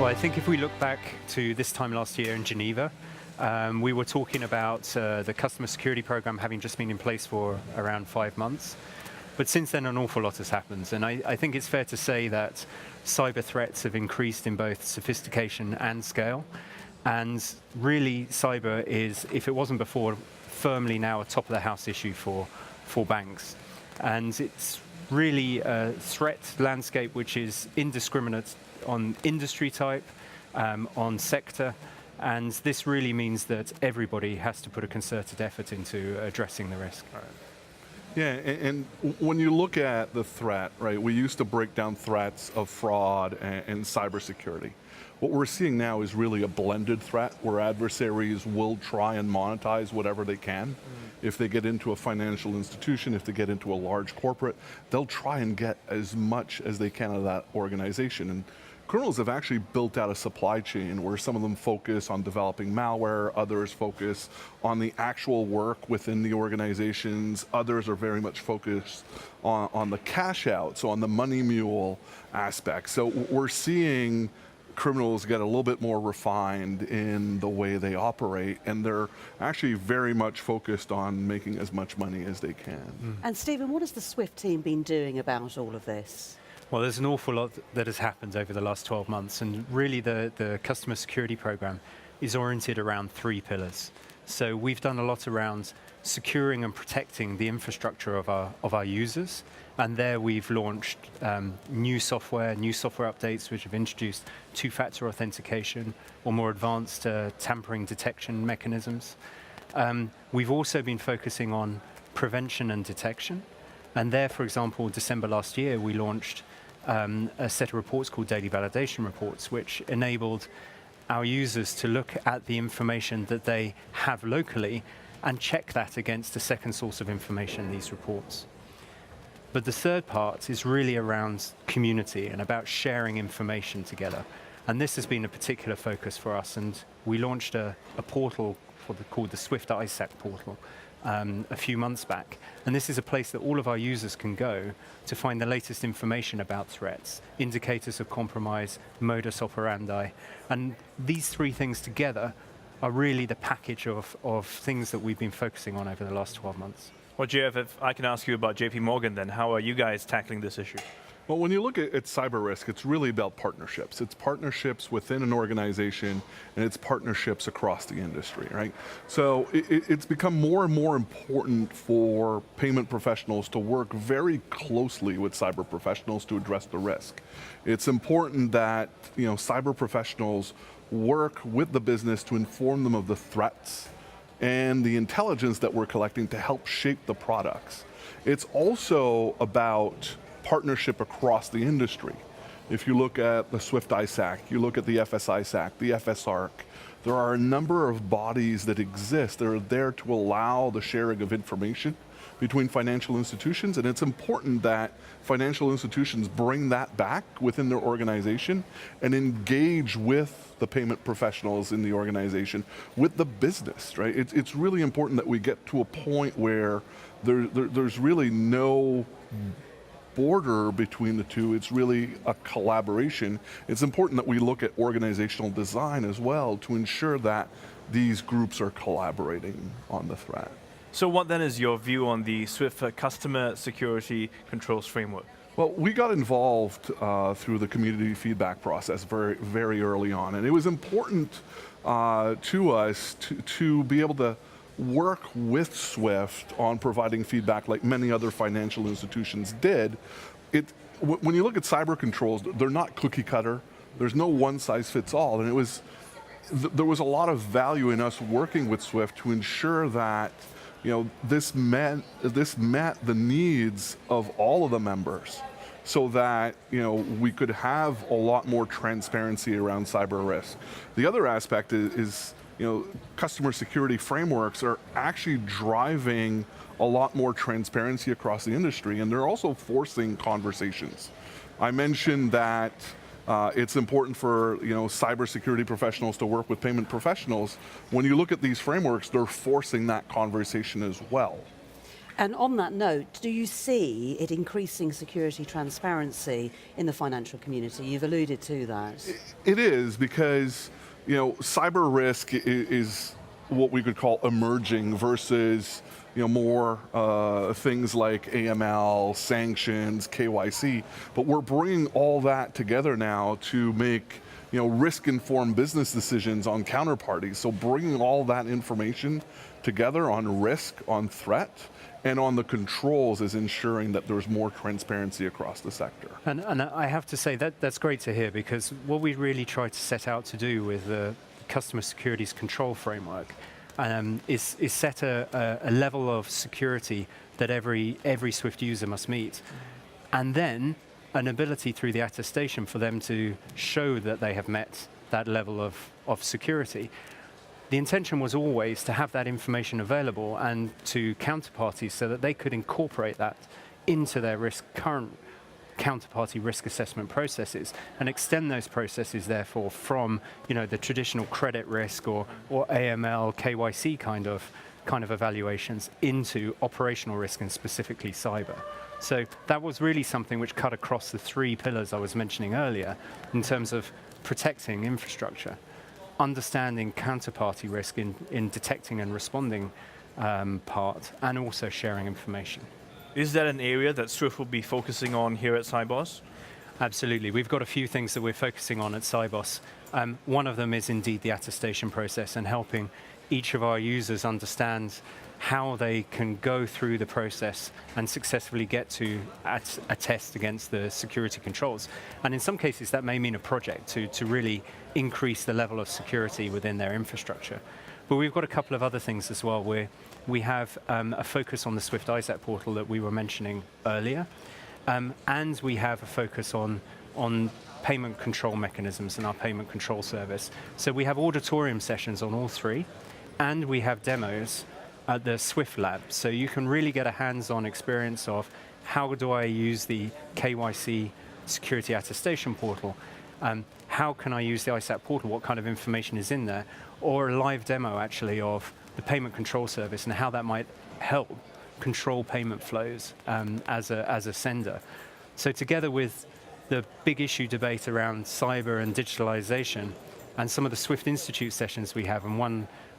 Well, I think if we look back to this time last year in Geneva, we were talking about the customer security program having just been in place for around 5 months. But since then, an awful lot has happened. And I think it's fair to say that cyber threats have increased in both sophistication and scale. And really, cyber is, if it wasn't before, firmly now a top-of-the-house issue for banks. And it's really a threat landscape which is indiscriminate on industry type, on sector, and this really means that everybody has to put a concerted effort into addressing the risk. All right. Yeah, and when you look at the threat, right, we used to break down threats of fraud and cybersecurity. What we're seeing now is really a blended threat where adversaries will try and monetize whatever they can. If they get into a financial institution, if they get into a large corporate, they'll try and get as much as they can out of that organization. And criminals have actually built out a supply chain where some of them focus on developing malware, others focus on the actual work within the organizations, others are very much focused on the cash out, so on the money mule aspect. So we're seeing criminals get a little bit more refined in the way they operate, and they're actually very much focused on making as much money as they can. And Stephen, what has the SWIFT team been doing about all of this? Well, there's an awful lot that has happened over the last 12 months, and really the customer security program is oriented around 3 pillars. So we've done a lot around securing and protecting the infrastructure of our users, and there we've launched new software updates which have introduced 2-factor authentication or more advanced tampering detection mechanisms. We've also been focusing on prevention and detection, and there, for example, December last year, we launched a set of reports called daily validation reports, which enabled our users to look at the information that they have locally and check that against a second source of information, these reports. But the third part is really around community and about sharing information together. And this has been a particular focus for us, and we launched a portal called the Swift ISAC portal a few months back. And this is a place that all of our users can go to find the latest information about threats, indicators of compromise, modus operandi. And these 3 things together are really the package of things that we've been focusing on over the last 12 months. Well, Jeff, if I can ask you about JP Morgan, then how are you guys tackling this issue? Well, when you look at cyber risk, it's really about partnerships. It's partnerships within an organization, and it's partnerships across the industry, right? So it's become more and more important for payment professionals to work very closely with cyber professionals to address the risk. It's important that cyber professionals work with the business to inform them of the threats and the intelligence that we're collecting to help shape the products. It's also about partnership across the industry. If you look at the Swift ISAC, you look at the FS-ISAC, the FS-ARC, there are a number of bodies that exist that are there to allow the sharing of information between financial institutions, and it's important that financial institutions bring that back within their organization and engage with the payment professionals in the organization, with the business, right? It's really important that we get to a point where there's really no border between the two. It's really a collaboration. It's important that we look at organizational design as well to ensure that these groups are collaborating on the threat. So what then is your view on the SWIFT customer security controls framework? Well, we got involved through the community feedback process very, very early on, and it was important to us to be able to work with SWIFT on providing feedback like many other financial institutions did. When you look at cyber controls, they're not cookie cutter. There's no one size fits all, and there was a lot of value in us working with SWIFT to ensure that this met the needs of all of the members, so that we could have a lot more transparency around cyber risk. The other aspect is customer security frameworks are actually driving a lot more transparency across the industry, and they're also forcing conversations. I mentioned that it's important for cybersecurity professionals to work with payment professionals. When you look at these frameworks, they're forcing that conversation as well. And on that note, do you see it increasing security transparency in the financial community? You've alluded to that. It is because, cyber risk is what we could call emerging versus, more things like AML, sanctions, KYC. But we're bringing all that together now to make, risk-informed business decisions on counterparties. So bringing all that information together on risk, on threat, and on the controls is ensuring that there's more transparency across the sector. And I have to say that's great to hear, because what we really try to set out to do with the customer securities control framework is set a level of security that every Swift user must meet. And then an ability through the attestation for them to show that they have met that level of security. The intention was always to have that information available and to counterparties so that they could incorporate that into their current counterparty risk assessment processes and extend those processes, therefore, from the traditional credit risk or AML, KYC kind of evaluations into operational risk and specifically cyber. So that was really something which cut across the 3 pillars I was mentioning earlier in terms of protecting infrastructure, understanding counterparty risk in detecting and responding part, and also sharing information. Is that an area that Swift will be focusing on here at Sibos? Absolutely. We've got a few things that we're focusing on at Sibos. One of them is indeed the attestation process and helping each of our users understand how they can go through the process and successfully get to attest against the security controls. And in some cases, that may mean a project to really increase the level of security within their infrastructure. But we've got a couple of other things as well, where we have a focus on the Swift ISAC portal that we were mentioning earlier, and we have a focus on payment control mechanisms and our payment control service. So we have auditorium sessions on all 3, and we have demos at the Swift Lab, so you can really get a hands-on experience of how do I use the KYC security attestation portal, how can I use the ISAC portal, what kind of information is in there, or a live demo actually of the payment control service and how that might help control payment flows as a sender. So together with the big issue debate around cyber and digitalization and some of the Swift Institute sessions we have, and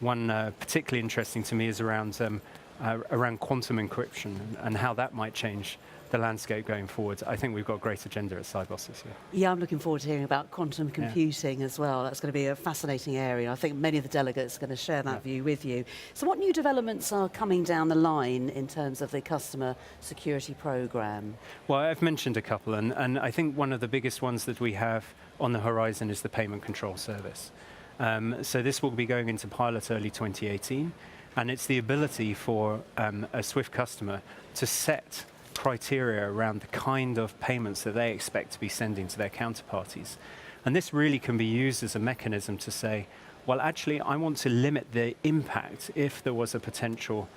one particularly interesting to me is around quantum encryption and how that might change the landscape going forward. I think we've got a great agenda at Sibos this year. Yeah, I'm looking forward to hearing about quantum computing as well. That's going to be a fascinating area. I think many of the delegates are going to share that view with you. So what new developments are coming down the line in terms of the customer security program? Well, I've mentioned a couple, and I think one of the biggest ones that we have on the horizon is the payment control service. So this will be going into pilot early 2018, and it's the ability for a Swift customer to set criteria around the kind of payments that they expect to be sending to their counterparties. And this really can be used as a mechanism to say, well, actually, I want to limit the impact if there was a potential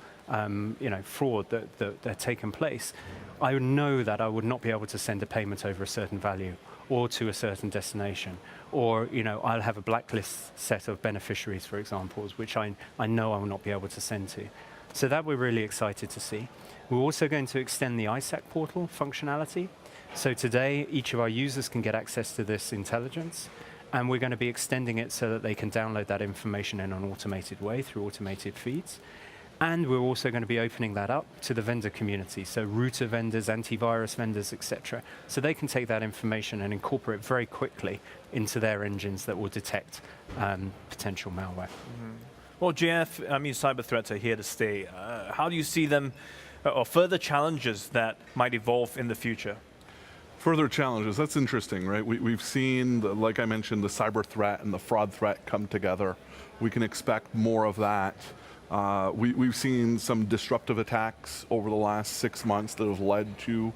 fraud that had taken place. I would know that I would not be able to send a payment over a certain value or to a certain destination, or I'll have a blacklist set of beneficiaries, for example, which I know I will not be able to send to. So that we're really excited to see. We're also going to extend the ISAC portal functionality. So today, each of our users can get access to this intelligence, and we're going to be extending it so that they can download that information in an automated way through automated feeds. And we're also going to be opening that up to the vendor community, so router vendors, antivirus vendors, etc. So they can take that information and incorporate very quickly into their engines that will detect potential malware. Mm-hmm. Well, Jeff, cyber threats are here to stay. How do you see them, or further challenges that might evolve in the future? Further challenges, that's interesting, right? We've seen, like I mentioned, the cyber threat and the fraud threat come together. We can expect more of that. We've seen some disruptive attacks over the last 6 months that have led to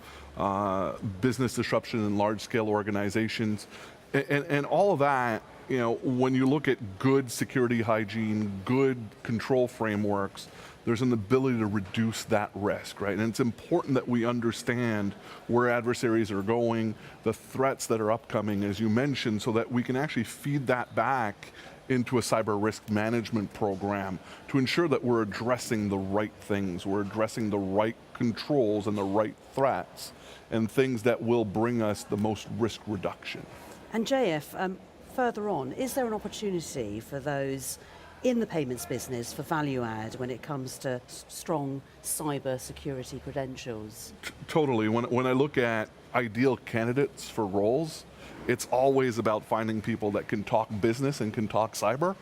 business disruption in large-scale organizations. And all of that, when you look at good security hygiene, good control frameworks, there's an ability to reduce that risk, right? And it's important that we understand where adversaries are going, the threats that are upcoming, as you mentioned, so that we can actually feed that back into a cyber risk management program to ensure that we're addressing the right things, we're addressing the right controls and the right threats, and things that will bring us the most risk reduction. And JF, further on, is there an opportunity for those in the payments business for value add when it comes to strong cyber security credentials? Totally. When I look at ideal candidates for roles, it's always about finding people that can talk business and can talk cyber.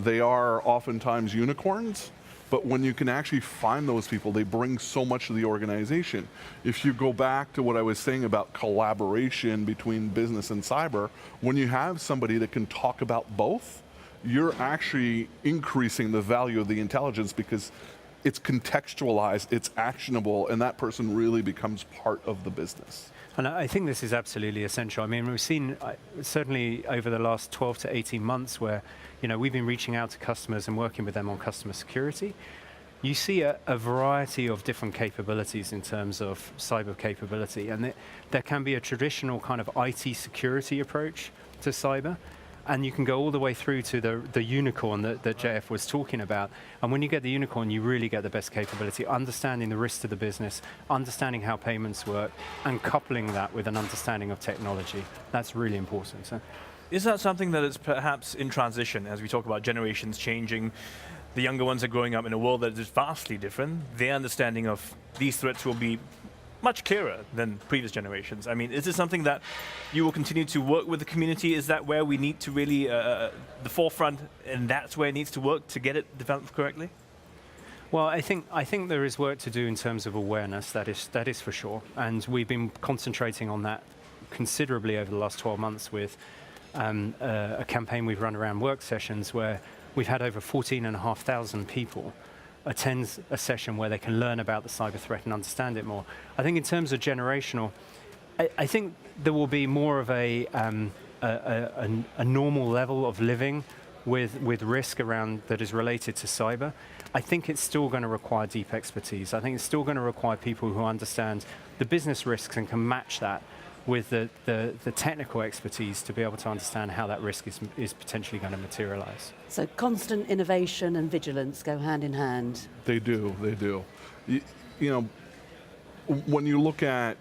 They are oftentimes unicorns, but when you can actually find those people, they bring so much to the organization. If you go back to what I was saying about collaboration between business and cyber, when you have somebody that can talk about both, you're actually increasing the value of the intelligence because it's contextualized, it's actionable, and that person really becomes part of the business. And I think this is absolutely essential. I mean, we've seen certainly over the last 12 to 18 months where, we've been reaching out to customers and working with them on customer security. You see a variety of different capabilities in terms of cyber capability, and there can be a traditional kind of IT security approach to cyber. And you can go all the way through to the unicorn that JF was talking about. And when you get the unicorn, you really get the best capability, understanding the risks to the business, understanding how payments work, and coupling that with an understanding of technology. That's really important. So. Is that something that is perhaps in transition as we talk about generations changing? The younger ones are growing up in a world that is vastly different. Their understanding of these threats will be much clearer than previous generations. I mean, is this something that you will continue to work with the community? Is that where we need to really, the forefront, and that's where it needs to work to get it developed correctly? Well, I think there is work to do in terms of awareness, that is for sure. And we've been concentrating on that considerably over the last 12 months with a campaign we've run around work sessions where we've had over 14,500 people attend a session where they can learn about the cyber threat and understand it more. I think in terms of generational, I think there will be more of a normal level of living with risk around that is related to cyber. I think it's still going to require deep expertise. I think it's still going to require people who understand the business risks and can match that with the technical expertise to be able to understand how that risk is potentially going to materialize. So constant innovation and vigilance go hand in hand. They do. When you look at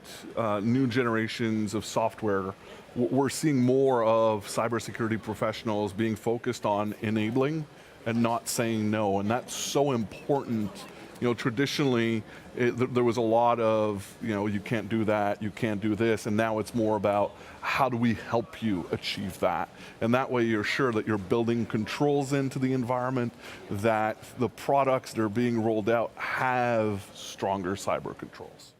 new generations of software, we're seeing more of cybersecurity professionals being focused on enabling and not saying no, and that's so important. Traditionally, there was a lot of, you can't do that, you can't do this, and now it's more about how do we help you achieve that? And that way you're sure that you're building controls into the environment, that the products that are being rolled out have stronger cyber controls.